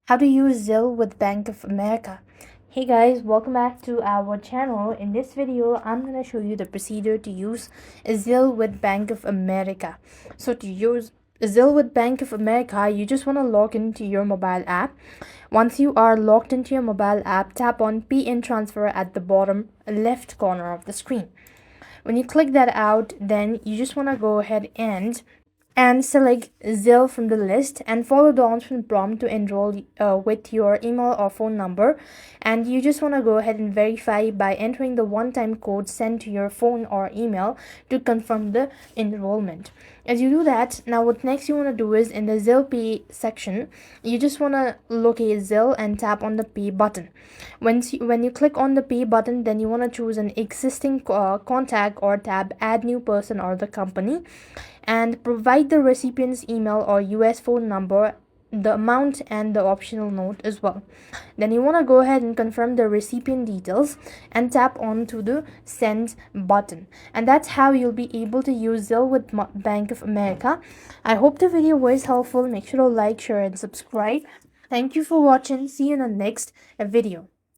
How to use Zelle with Bank of America. Hey guys, welcome back to our channel. In this video, I'm going to show you the procedure to use Zelle with Bank of America. So to use Zelle with Bank of America, you just want to log into your mobile app. Once you are logged into your mobile app, tap on PN Transfer at the bottom left corner of the screen. When you click that out, then you just want to go ahead and select Zelle from the list and follow the option prompt to enroll with your email or phone number, and you just want to go ahead and verify by entering the one-time code sent to your phone or email to confirm the enrollment. As you do that, now what next you want to do is in the Zelle Pay section, you just want to locate Zelle and tap on the Pay button. When you click on the Pay button, then you want to choose an existing contact or tab Add New Person or the company, and provide the recipient's email or US phone number, the amount, and the optional note as well. Then you want to go ahead and confirm the recipient details and tap on to the send button, and that's how you'll be able to use Zelle with Bank of America. I hope the video was helpful. Make sure to like, share, and subscribe. Thank you for watching. See you in the next video.